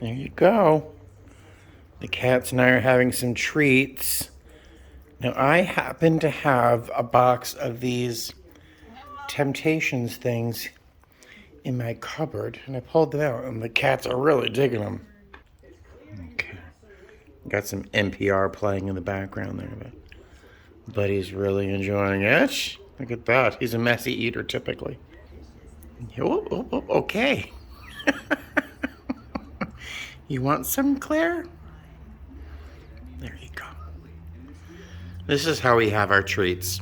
There you go. The cats and I are having some treats. Now, I happen to have a box of these Temptations things in my cupboard, and I pulled them out, and the cats are really digging them. Okay. Got some NPR playing in the background there, but Buddy's really enjoying it. Look at that. He's a messy eater, typically. Okay. You want some, Claire? There you go. This is how we have our treats.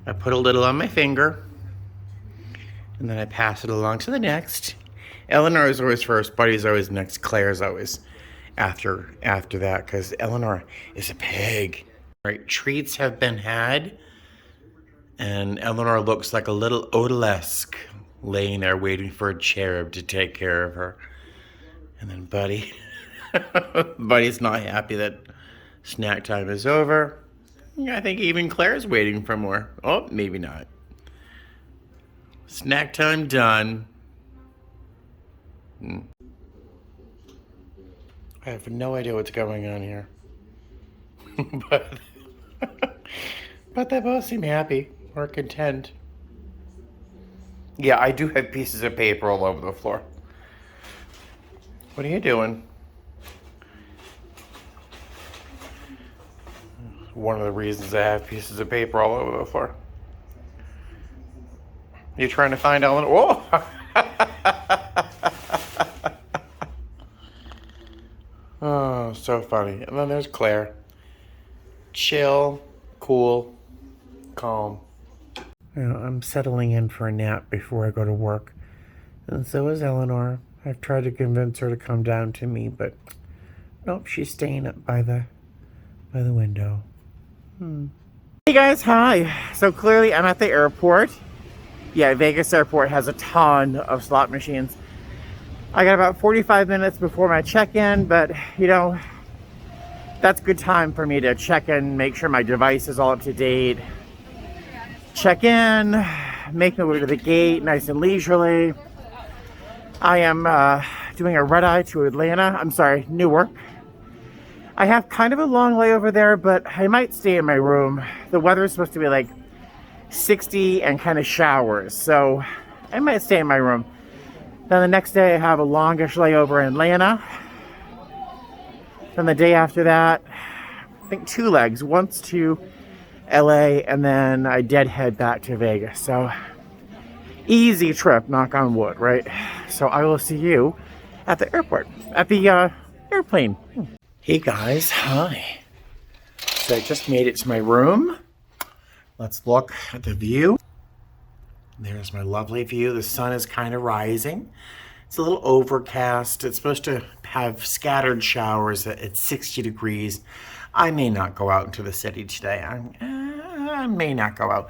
I put a little on my finger, and then I pass it along to the next. Eleanor is always first, Buddy's always next, Claire's always after that, because Eleanor is a pig. Right, treats have been had, and Eleanor looks like a little odalisque laying there waiting for a cherub to take care of her. And then Buddy's not happy that snack time is over. I think even Claire's waiting for more. Oh, maybe not. Snack time done. I have no idea what's going on here. but they both seem happy or content. Yeah, I do have pieces of paper all over the floor. What are you doing? One of the reasons I have pieces of paper all over the floor. You trying to find Ellen? Whoa! Oh, so funny. And then there's Claire. Chill, cool, calm. You know, I'm settling in for a nap before I go to work. And so is Eleanor. I've tried to convince her to come down to me, but nope, she's staying up by the window. Hey guys, hi. So clearly I'm at the airport. Yeah, Vegas airport has a ton of slot machines. I got about 45 minutes before my check-in, but you know, that's good time for me to check in, make sure my device is all up to date. Check in, make my way to the gate nice and leisurely. I am doing a red-eye to Atlanta. I'm sorry, Newark. I have kind of a long layover there, but I might stay in my room. The weather is supposed to be like 60 and kind of showers, so I might stay in my room. Then the next day I have a longish layover in Atlanta. Then the day after that, I think 2 legs, once to LA, and then I deadhead back to Vegas. So easy trip, knock on wood, right? So I will see you at the airport, at the airplane. Hey guys, hi. So I just made it to my room. Let's look at the view. There's my lovely view. The sun is kind of rising. It's a little overcast. It's supposed to have scattered showers at 60 degrees. I may not go out into the city today. I may not go out.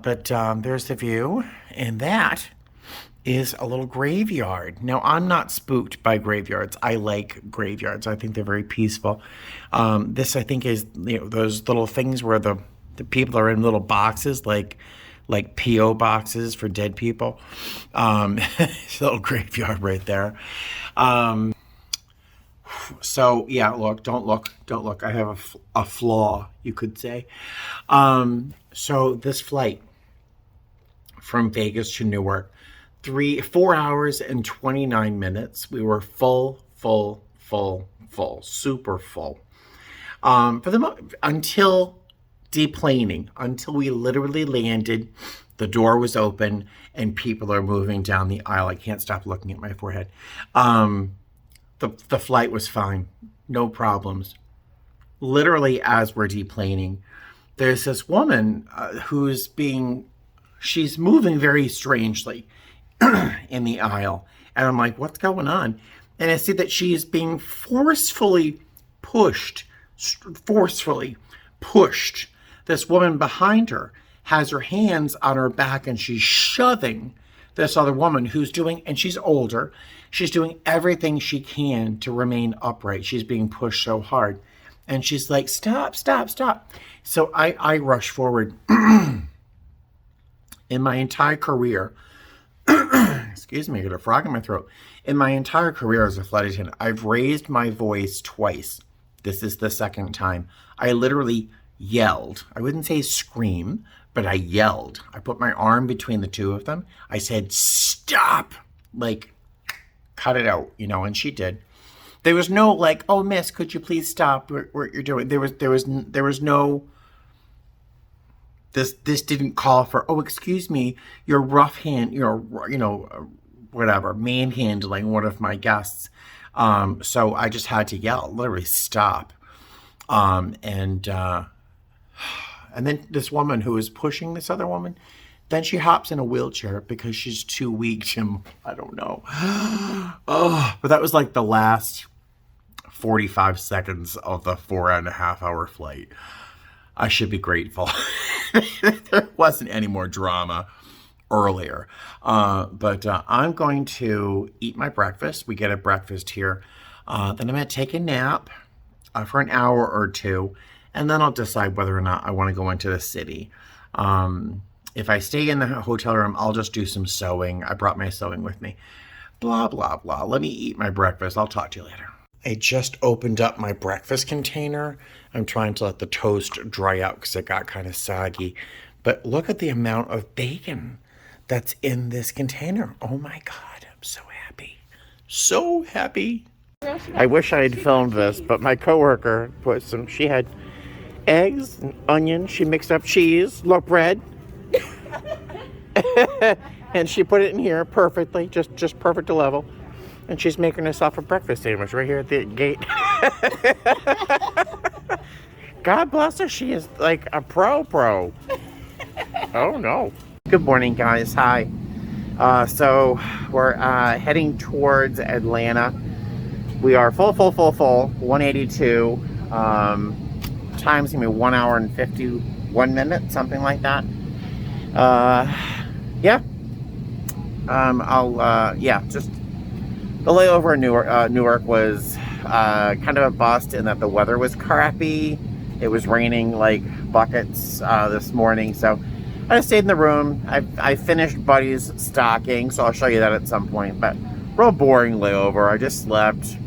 But there's the view. And that is a little graveyard. Now, I'm not spooked by graveyards. I like graveyards. I think they're very peaceful. This, I think, is, you know, those little things where the people are in little boxes, like P.O. boxes for dead people. It's a little graveyard right there. So, yeah, look, don't look. I have a flaw, you could say. So this flight from Vegas to Newark, 4 hours and 29 minutes. We were full, super full. Until deplaning, until we literally landed, the door was open and people are moving down the aisle. I can't stop looking at my forehead. The flight was fine, no problems. Literally, as we're deplaning, there's this woman she's moving very strangely in the aisle. And I'm like, what's going on? And I see that she's being forcefully pushed. This woman behind her has her hands on her back and she's shoving this other woman and she's older. She's doing everything she can to remain upright. She's being pushed so hard. And she's like, stop. So I rush forward. In my entire career, excuse me, I got a frog in my throat. In my entire career as a flight attendant, I've raised my voice twice. This is the second time. I literally yelled. I wouldn't say scream, but I yelled. I put my arm between the two of them. I said, stop, like, cut it out, you know, and she did. There was no like, oh, miss, could you please stop what you're doing? There was no, this didn't call for, oh, excuse me, you're rough hand, whatever, manhandling one of my guests. So I just had to yell, literally stop. And then this woman who was pushing this other woman, then she hops in a wheelchair because she's too weak to, I don't know. Oh, but that was like the last 45 seconds of the 4.5-hour flight. I should be grateful. There wasn't any more drama earlier. But I'm going to eat my breakfast. We get a breakfast here. Then I'm going to take a nap for an hour or two. And then I'll decide whether or not I want to go into the city. If I stay in the hotel room, I'll just do some sewing. I brought my sewing with me. Blah, blah, blah. Let me eat my breakfast. I'll talk to you later. I just opened up my breakfast container. I'm trying to let the toast dry out because it got kind of soggy. But look at the amount of bacon that's in this container. Oh my God, I'm so happy. So happy. I wish I had filmed this, but my coworker she had eggs and onions. She mixed up cheese, loaf bread. And she put it in here perfectly, just perfect to level. And she's making herself a breakfast sandwich right here at the gate. God bless her. She is like a pro. Oh no. Good morning, guys. Hi. So we're heading towards Atlanta. We are full. 182. Time's gonna be 1 hour and 51 minutes, something like that. Yeah. Just the layover in Newark was kind of a bust in that the weather was crappy. It was raining like buckets this morning, so I just stayed in the room. I finished Buddy's stocking, so I'll show you that at some point. But real boring layover. I just slept,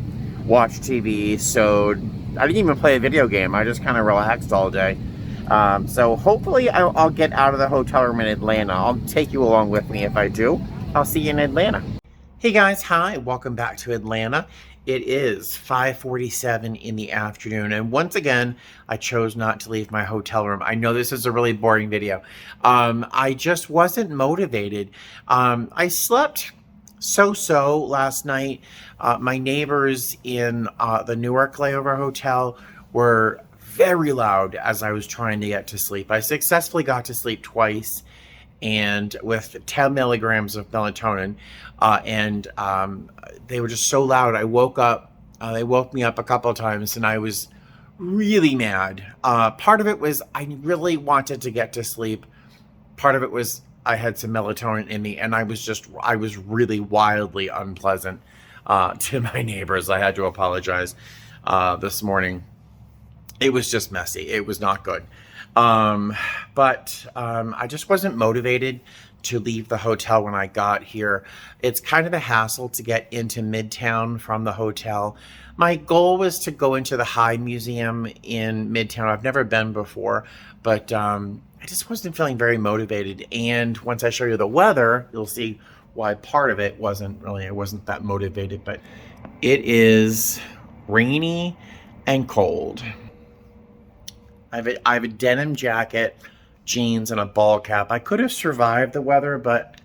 watched TV, sewed. I didn't even play a video game. I just kind of relaxed all day. So hopefully I'll get out of the hotel room in Atlanta. I'll take you along with me if I do. I'll see you in Atlanta. Hey guys, hi. Welcome back to Atlanta. It is 5:47 in the afternoon, and once again, I chose not to leave my hotel room. I know this is a really boring video. I just wasn't motivated. I slept so last night. My neighbors in the Newark layover hotel were very loud as I was trying to get to sleep. I successfully got to sleep twice, and with 10 milligrams of melatonin, and they were just so loud. I woke up, they woke me up a couple of times, and I was really mad. Part of it was I really wanted to get to sleep. Part of it was I had some melatonin in me, and I was really wildly unpleasant to my neighbors. I had to apologize this morning. It was just messy. It was not good. But I just wasn't motivated to leave the hotel when I got here. It's kind of a hassle to get into Midtown from the hotel. My goal was to go into the High Museum in Midtown. I've never been before, but I just wasn't feeling very motivated. And once I show you the weather, you'll see why part of it I wasn't that motivated, but it is rainy and cold. I have a denim jacket, jeans, and a ball cap. I could have survived the weather, but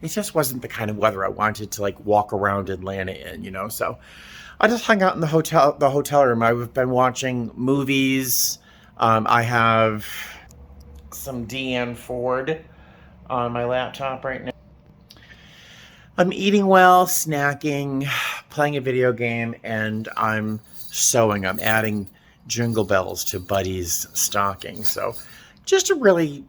it just wasn't the kind of weather I wanted to like walk around Atlanta in, you know. So I just hung out in the hotel room. I've been watching movies. I have some Deanne Ford on my laptop right now. I'm eating well, snacking, playing a video game, and I'm sewing. I'm adding jingle bells to Buddy's stocking. So just a really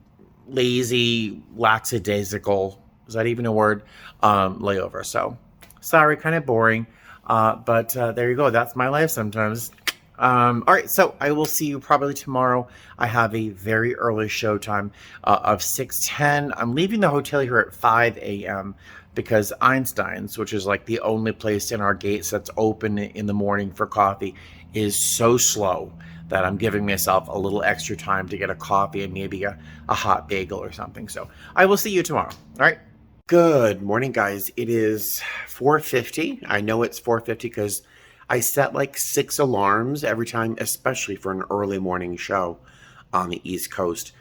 lazy, lackadaisical, is that even a word, layover. So sorry, kind of boring, but there you go. That's my life sometimes. All right, so I will see you probably tomorrow. I have a very early show time of 6:10. I'm leaving the hotel here at 5 a.m. because Einstein's, which is like the only place in our gates that's open in the morning for coffee, is so slow that I'm giving myself a little extra time to get a coffee and maybe a hot bagel or something. So I will see you tomorrow. All right. Good morning, guys. It is 4:50. I know it's 4:50 because I set like 6 alarms every time, especially for an early morning show on the East Coast.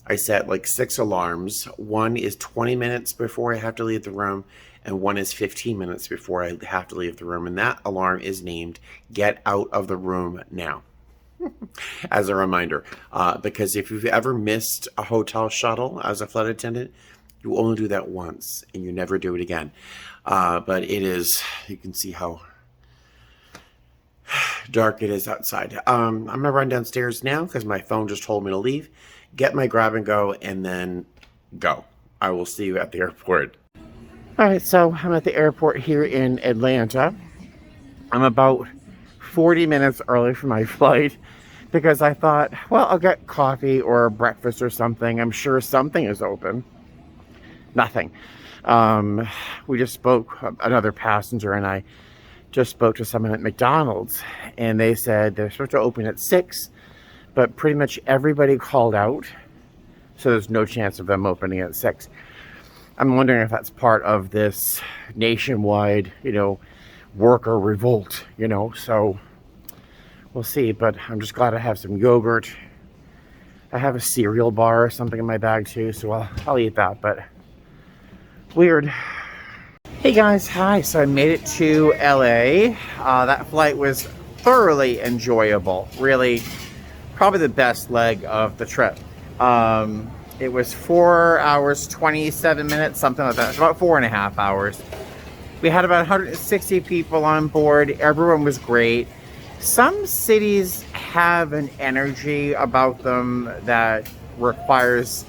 I set like 6 alarms. One is 20 minutes before I have to leave the room, and one is 15 minutes before I have to leave the room. And that alarm is named "Get Out of the Room Now." As a reminder, because if you've ever missed a hotel shuttle as a flight attendant, you only do that once and you never do it again. But it is, you can see how dark it is outside. I'm gonna run downstairs now because my phone just told me to leave, get my grab and go, and then go. I will see you at the airport. All right, so I'm at the airport here in Atlanta. I'm about 40 minutes early for my flight because I thought, well, I'll get coffee or breakfast or something. I'm sure something is open. Nothing. We just spoke, another passenger and I just spoke to someone at McDonald's, and they said they're supposed to open at 6, but pretty much everybody called out, so there's no chance of them opening at 6. I'm wondering if that's part of this nationwide, worker revolt, so we'll see. But I'm just glad I have some yogurt. I have a cereal bar or something in my bag too, so I'll eat that, but weird. Hey guys, hi. So I made it to LA. That flight was thoroughly enjoyable. Really, probably the best leg of the trip. It was 4 hours, 27 minutes, something like that. It's about 4.5 hours. We had about 160 people on board. Everyone was great. Some cities have an energy about them that requires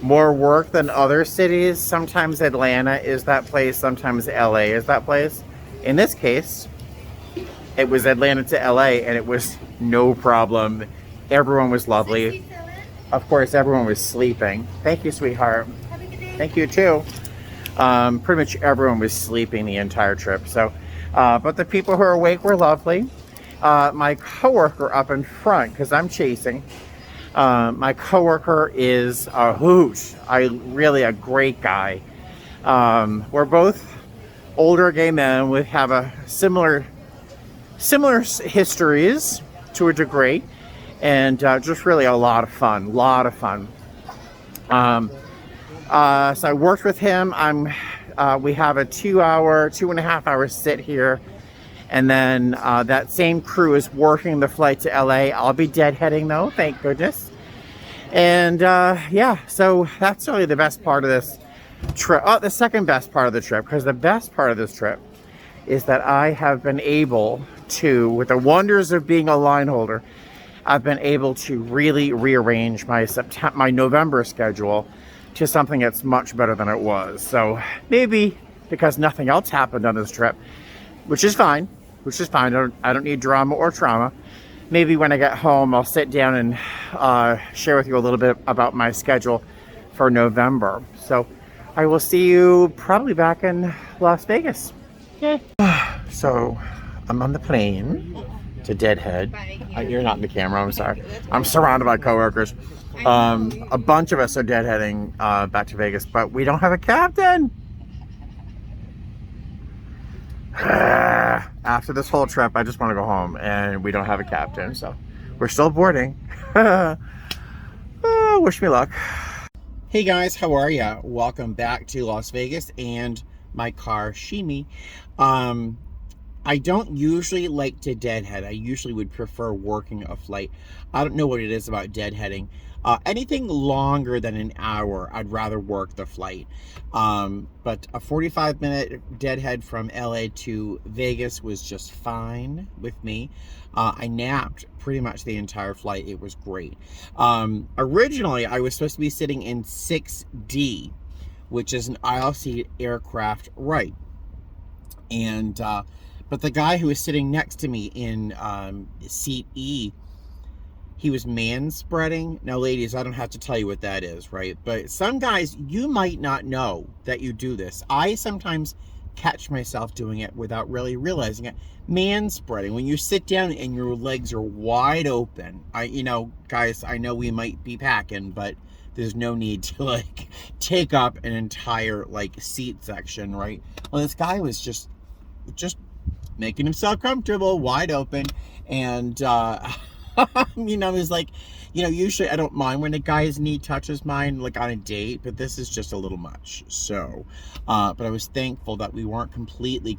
more work than other cities. Sometimes Atlanta is that place, sometimes LA is that place. In this case, it was Atlanta to LA, and it was no problem. Everyone was lovely. Of course, everyone was sleeping. Thank you, sweetheart. Have a good day. Thank you too. Pretty much everyone was sleeping the entire trip. So, but the people who were awake were lovely. My coworker up in front, because I'm chasing, my coworker is a hoot. Really a great guy. We're both older gay men. We have a similar histories to a degree, and just really a lot of fun. So I worked with him. We have a 2.5 hour sit here. And then that same crew is working the flight to LA. I'll be deadheading though, thank goodness. And yeah, so that's really the best part of this trip. Oh, the second best part of the trip, because the best part of this trip is that I have been able to, with the wonders of being a line holder, I've been able to really rearrange my November schedule to something that's much better than it was. So maybe because nothing else happened on this trip, which is fine. I don't need drama or trauma. Maybe when I get home, I'll sit down and share with you a little bit about my schedule for November. So I will see you probably back in Las Vegas. Yay. So I'm on the plane to Deadhead. You're not in the camera, I'm sorry. I'm surrounded by coworkers. A bunch of us are deadheading back to Vegas, but we don't have a captain. After this whole trip, I just want to go home, and we don't have a captain, so we're still boarding. Wish me luck. Hey guys, how are ya? Welcome back to Las Vegas and my car, Shimi. I don't usually like to deadhead. I usually would prefer working a flight. I don't know what it is about deadheading. Anything longer than an hour, I'd rather work the flight. But a 45-minute deadhead from LA to Vegas was just fine with me. I napped pretty much the entire flight. It was great. Originally, I was supposed to be sitting in 6D, which is an aisle seat aircraft right. And but the guy who was sitting next to me in seat E, he was man-spreading. Now, ladies, I don't have to tell you what that is, right? But some guys, you might not know that you do this. I sometimes catch myself doing it without really realizing it. Man-spreading, when you sit down and your legs are wide open. Guys, I know we might be packing, but there's no need to, like, take up an entire, like, seat section, right? Well, this guy was just making himself comfortable, wide open, and it's like, usually I don't mind when a guy's knee touches mine, like on a date, but this is just a little much. So, but I was thankful that we weren't completely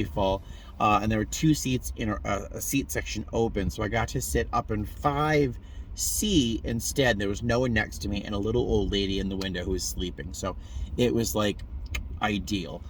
full, and there were 2 seats in a seat section open, so I got to sit up in 5C instead. There was no one next to me and a little old lady in the window who was sleeping, so it was like ideal.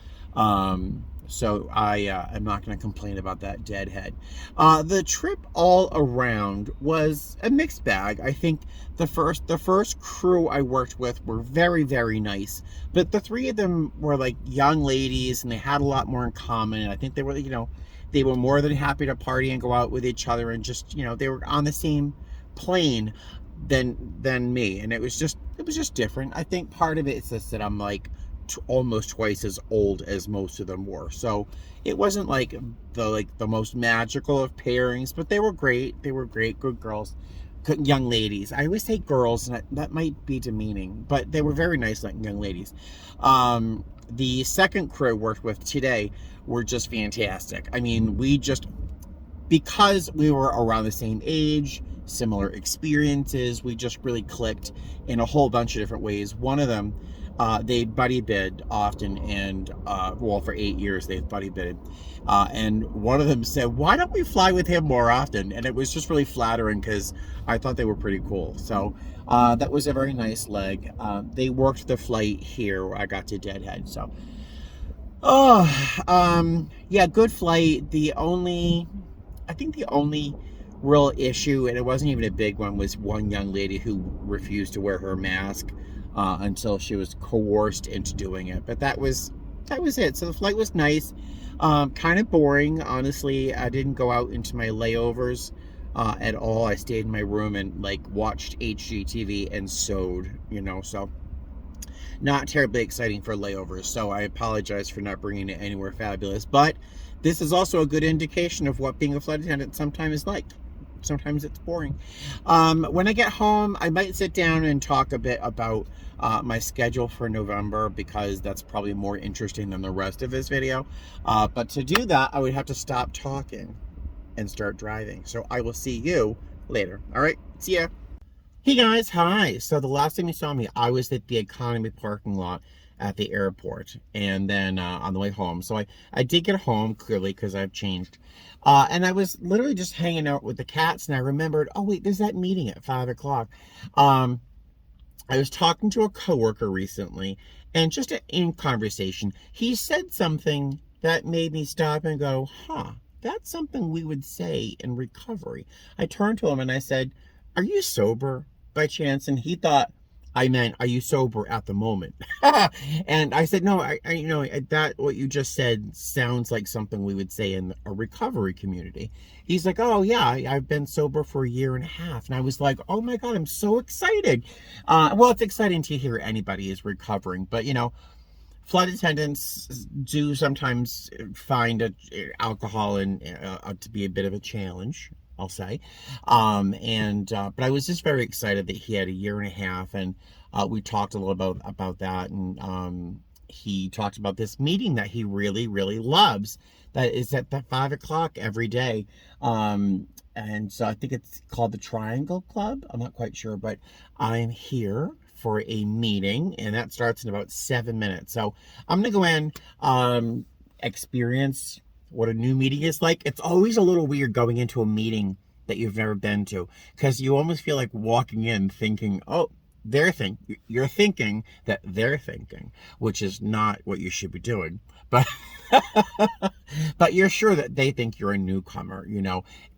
So I'm not going to complain about that deadhead. The trip all around was a mixed bag. I think the first crew I worked with were very, very nice, but the 3 of them were like young ladies, and they had a lot more in common. And I think they were more than happy to party and go out with each other, and just, they were on the same plane than me, and it was just different. I think part of it is just that I'm like almost twice as old as most of them were, so it wasn't like the most magical of pairings, but they were great. Good girls, good young ladies. I always say girls, and that might be demeaning, but they were very nice young ladies. The second crew I worked with today were just fantastic. I mean, because we were around the same age, similar experiences, we just really clicked in a whole bunch of different ways. One of them, they buddy bid often, and for 8 years they've buddy bidded, and one of them said, why don't we fly with him more often? And it was just really flattering, because I thought they were pretty cool. So that was a very nice leg. They worked the flight here where I got to Deadhead. So yeah, good flight. I think the only real issue, and it wasn't even a big one, was one young lady who refused to wear her mask until she was coerced into doing it. But that was it. So the flight was nice. Kind of boring, honestly. I didn't go out into my layovers at all. I stayed in my room and watched HGTV and sewed, so not terribly exciting for layovers. So I apologize for not bringing it anywhere fabulous, but this is also a good indication of what being a flight attendant sometimes is like. Sometimes it's boring. When I get home, I might sit down and talk a bit about my schedule for November, because that's probably more interesting than the rest of this video. But to do that, I would have to stop talking and start driving. So I will see you later. All right, see ya. Hey guys, hi. So the last time you saw me, I was at the economy parking lot at the airport, and then on the way home. So I did get home, clearly, because I've changed. And I was literally just hanging out with the cats, and I remembered, oh wait, there's that meeting at 5 o'clock. I was talking to a coworker recently, and just in conversation, he said something that made me stop and go, that's something we would say in recovery. I turned to him and I said, are you sober by chance? And he thought I meant, are you sober at the moment? And I said, no, I that what you just said sounds like something we would say in a recovery community. He's like, oh yeah, I've been sober for 1.5 years. And I was like, oh my God, I'm so excited. Well, it's exciting to hear anybody is recovering, but flight attendants do sometimes find alcohol and to be a bit of a challenge, I'll say. But I was just very excited that he had 1.5 years, and we talked a little about that, and he talked about this meeting that he really, really loves, that is at 5 o'clock every day. And so I think it's called the Triangle Club. I'm not quite sure, but I'm here for a meeting, and that starts in about 7 minutes. So I'm gonna go in, experience what a new meeting is like. It's always a little weird going into a meeting that you've never been to, because you almost feel like walking in thinking, oh, you're thinking that they're thinking, which is not what you should be doing. But but you're sure that they think you're a newcomer,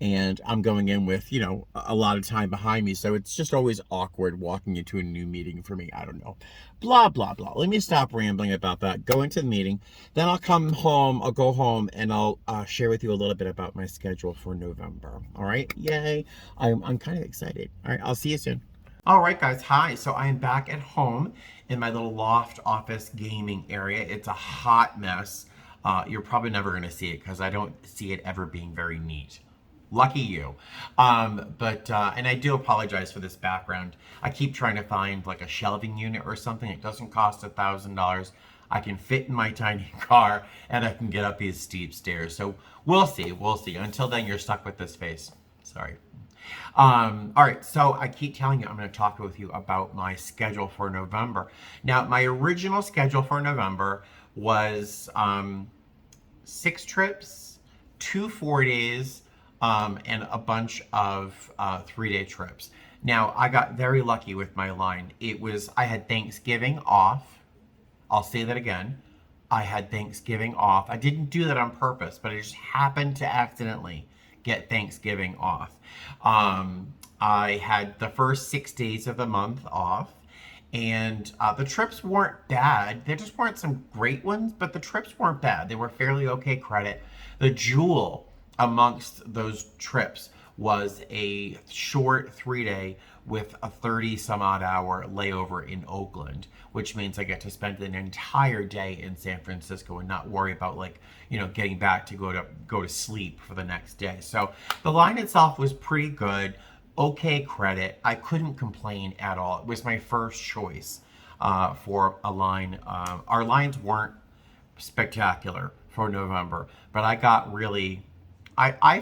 and I'm going in with, a lot of time behind me. So it's just always awkward walking into a new meeting for me. I don't know. Blah, blah, blah. Let me stop rambling about that. Go into the meeting. Then I'll come home. I'll go home and I'll share with you a little bit about my schedule for November. All right. Yay. I'm kind of excited. All right. I'll see you soon. All right, guys. Hi. So I am back at home in my little loft office gaming area. It's a hot mess. You're probably never going to see it because I don't see it ever being very neat. Lucky you. And I do apologize for this background. I keep trying to find like a shelving unit or something. It doesn't cost $1,000. I can fit in my tiny car and I can get up these steep stairs. So we'll see. We'll see. Until then, you're stuck with this face. Sorry. All right, so I keep telling you I'm going to talk with you about my schedule for November. Now, my original schedule for November was 6 trips, 2 4-days, and a bunch of 3-day trips. Now, I got very lucky with my line. I had Thanksgiving off. I'll say that again. I had Thanksgiving off. I didn't do that on purpose, but I just happened to accidentally get Thanksgiving off. I had the first 6 days of the month off, and the trips weren't bad. There just weren't some great ones, but the trips weren't bad. They were fairly okay credit. The jewel amongst those trips was a short 3-day with a 30 some odd hour layover in Oakland, which means I get to spend an entire day in San Francisco and not worry about getting back to go to sleep for the next day. So the line itself was pretty good, okay credit. I couldn't complain at all. It was my first choice for a line. Our lines weren't spectacular for November, but I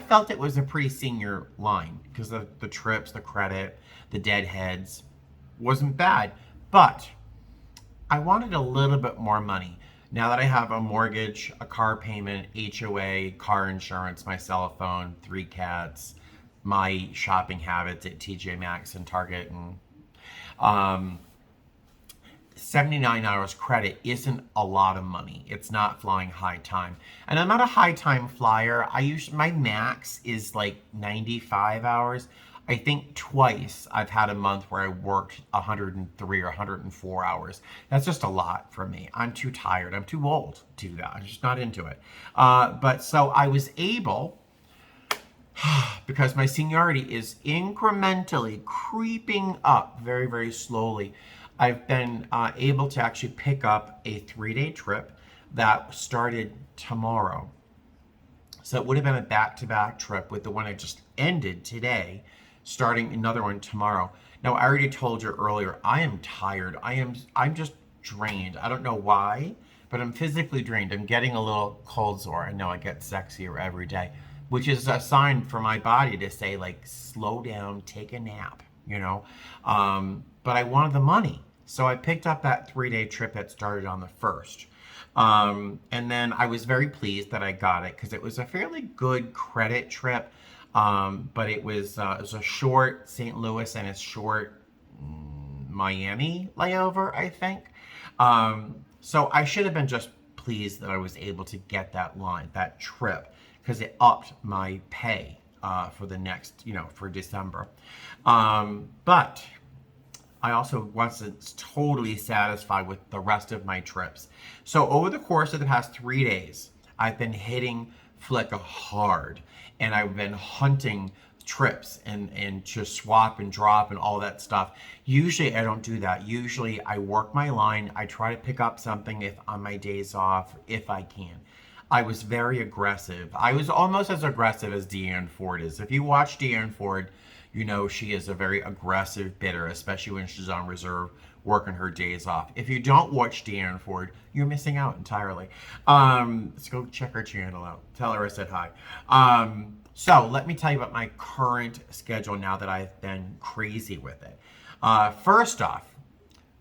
felt it was a pretty senior line because the trips, the credit, the deadheads wasn't bad. But I wanted a little bit more money. Now that I have a mortgage, a car payment, HOA, car insurance, my cell phone, 3 cats, my shopping habits at TJ Maxx and Target, and 79 hours credit isn't a lot of money. It's not flying high time. And I'm not a high time flyer. My max is like 95 hours. I think twice I've had a month where I worked 103 or 104 hours. That's just a lot for me. I'm too tired. I'm too old to do that. I'm just not into it. But so I was able, because my seniority is incrementally creeping up very, very slowly, I've been able to actually pick up a 3-day trip that started tomorrow. So it would have been a back-to-back trip with the one I just ended today, starting another one tomorrow. Now, I already told you earlier, I am tired. I'm just drained. I don't know why, but I'm physically drained. I'm getting a little cold sore. I know I get sexier every day, which is a sign for my body to say, like, slow down, take a nap, But I wanted the money. So I picked up that 3-day trip that started on the 1st. And then I was very pleased that I got it because it was a fairly good credit trip. But it was a short St. Louis and a short Miami layover, I think. So I should have been just pleased that I was able to get that trip, because it upped my pay for the next, for December. But I also wasn't totally satisfied with the rest of my trips. So over the course of the past 3 days, I've been hitting Flicka hard, and I've been hunting trips and just swap and drop and all that stuff. Usually I don't do that. Usually I work my line. I try to pick up something if on my days off, if I can. I was very aggressive. I was almost as aggressive as Deanne Ford is. If you watch Deanne Ford, you know she is a very aggressive bidder, especially when she's on reserve working her days off. If you don't watch Deanne Ford, you're missing out entirely. Let's go check her channel out. Tell her I said hi. So let me tell you about my current schedule now that I've been crazy with it. First off,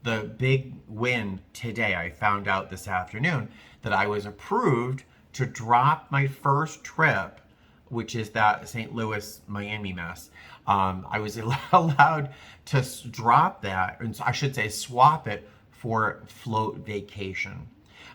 the big win today, I found out this afternoon that I was approved to drop my first trip which is that St. Louis, Miami mess. I was allowed to drop that, and I should say swap it for float vacation.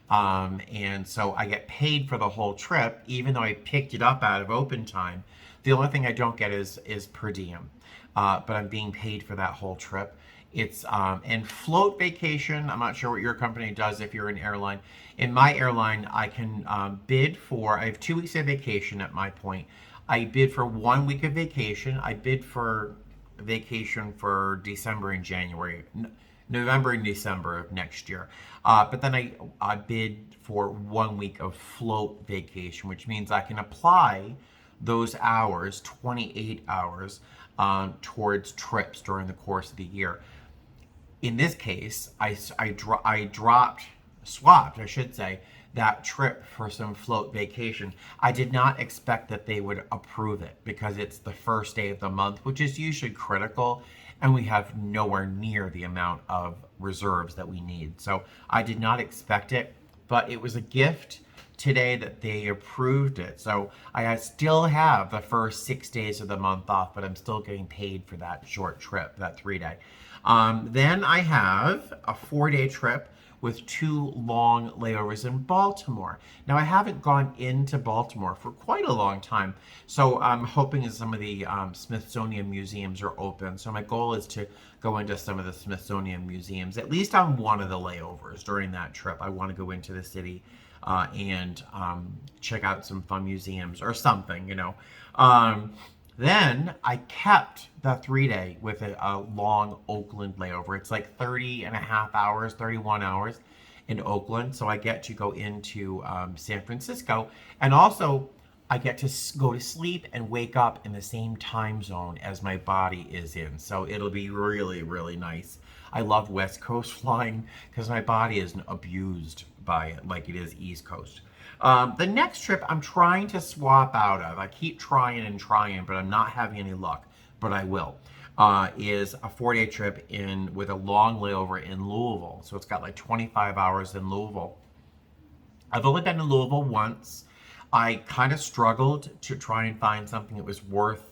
And so I get paid for the whole trip, even though I picked it up out of open time. The only thing I don't get is per diem, but I'm being paid for that whole trip. It's and float vacation. I'm not sure what your company does if you're an airline. In my airline, I can bid for. I have 2 weeks of vacation at my point. I bid for 1 week of vacation. I bid for vacation for December and January, November and December of next year. But then I bid for 1 week of float vacation, which means I can apply those hours, 28 hours, towards trips during the course of the year. In this case, swapped, I should say, that trip for some float vacation. I did not expect that they would approve it because it's the first day of the month, which is usually critical, and we have nowhere near the amount of reserves that we need. So I did not expect it, but it was a gift today that they approved it. So I still have the first 6 days of the month off, but I'm still getting paid for that short trip, that 3 day. Then I have a 4 day trip with 2 long layovers in Baltimore. Now, I haven't gone into Baltimore for quite a long time, so I'm hoping that some of the Smithsonian museums are open. So my goal is to go into some of the Smithsonian museums, at least on one of the layovers during that trip. I want to go into the city and check out some fun museums or something, you know. Then I kept the 3 day with a long Oakland layover. It's like 30 and a half hours, 31 hours in Oakland. So I get to go into San Francisco. And also, I get to go to sleep and wake up in the same time zone as my body is in. So it'll be really, really nice. I love West Coast flying because my body isn't abused by it like it is East Coast. The next trip I'm trying to swap out of, I keep trying and trying, but I'm not having any luck, but I will, is a 4 day trip with a long layover in Louisville. So it's got like 25 hours in Louisville. I've only been to Louisville once. I kind of struggled to try and find something that was worth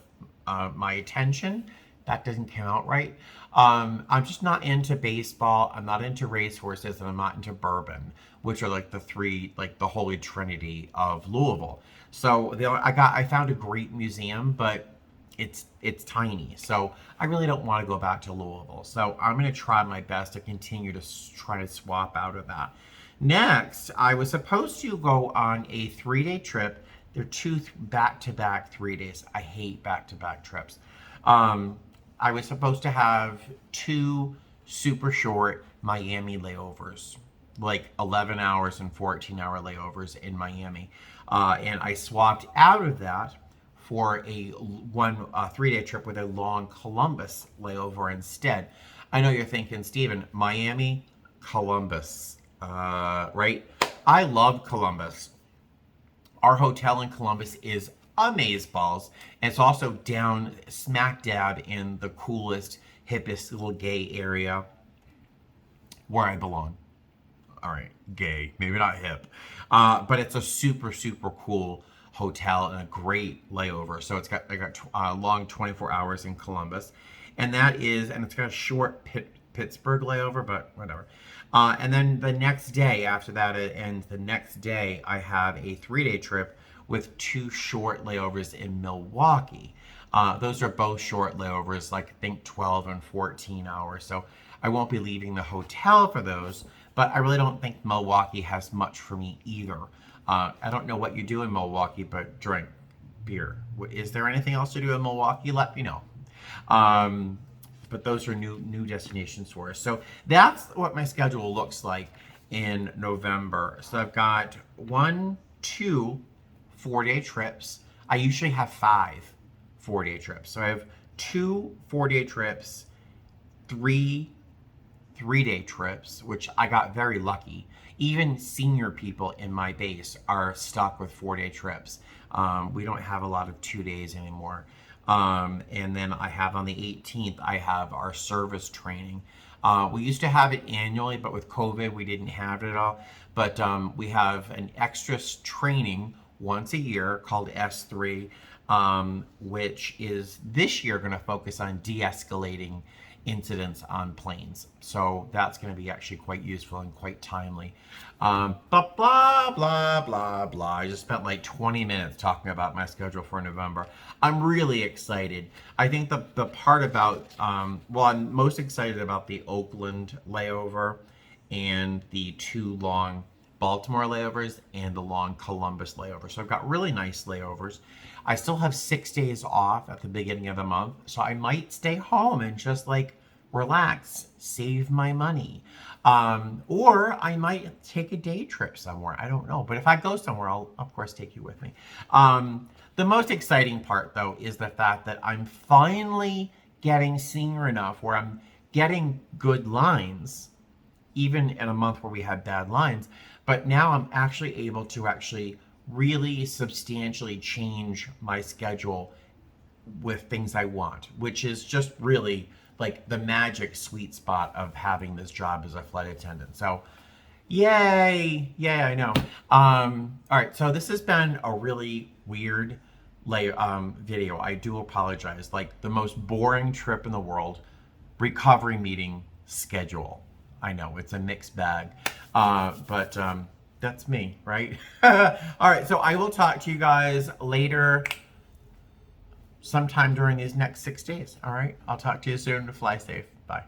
my attention. That doesn't come out right. I'm just not into baseball. I'm not into racehorses, and I'm not into bourbon, which are like the three, like the holy trinity of Louisville. So I found a great museum, but it's tiny. So I really don't want to go back to Louisville. So I'm going to try my best to continue to try to swap out of that. Next, I was supposed to go on a 3 day trip. They're 2 back-to-back 3 days. I hate back-to-back trips. I was supposed to have 2 super short Miami layovers, like 11 hours and 14-hour layovers in Miami. And I swapped out of that for a 3 day trip with a long Columbus layover instead. I know you're thinking, Steven, Miami, Columbus, right? I love Columbus. Our hotel in Columbus is amazeballs. And it's also down smack dab in the coolest, hippest little gay area where I belong. All right, gay, maybe not hip. But it's a super, super cool hotel and a great layover. So I got long 24 hours in Columbus. And it's got a short Pittsburgh layover, but whatever. And then the next day after that, and the next day, I have a 3 day trip with 2 short layovers in Milwaukee. Those are both short layovers, like I think 12 and 14 hours. So I won't be leaving the hotel for those, but I really don't think Milwaukee has much for me either. I don't know what you do in Milwaukee, but drink beer. Is there anything else to do in Milwaukee? Let me know. But those are new destinations for us. So that's what my schedule looks like in November. So I've got 1, 2 4 day trips. I usually have 5 4 day trips. So I have 2 4 day trips, 3 3 day trips, which I got very lucky. Even senior people in my base are stuck with 4 day trips. We don't have a lot of 2 days anymore. And then I have on the 18th, I have our service training. We used to have it annually, but with COVID, we didn't have it at all. But we have an extra training once a year called S3, which is this year going to focus on de-escalating incidents on planes. So that's going to be actually quite useful and quite timely. But blah, blah, blah, blah. I just spent like 20 minutes talking about my schedule for November. I'm really excited. I think the part about, well, I'm most excited about the Oakland layover and the 2 long Baltimore layovers and the long Columbus layover. So I've got really nice layovers. I still have 6 days off at the beginning of the month, so I might stay home and just like relax, save my money. Or I might take a day trip somewhere. I don't know. But if I go somewhere, I'll, of course, take you with me. The most exciting part, though, is the fact that I'm finally getting senior enough where I'm getting good lines, even in a month where we had bad lines. But now I'm actually able to actually really substantially change my schedule with things I want, which is just really like the magic sweet spot of having this job as a flight attendant. So, yay, yay, I know. All right, so this has been a really weird video. I do apologize. Like the most boring trip in the world, recovery meeting schedule. I know it's a mixed bag, but that's me, right? All right, so I will talk to you guys later sometime during these next 6 days. All right, I'll talk to you soon. Fly safe. Bye.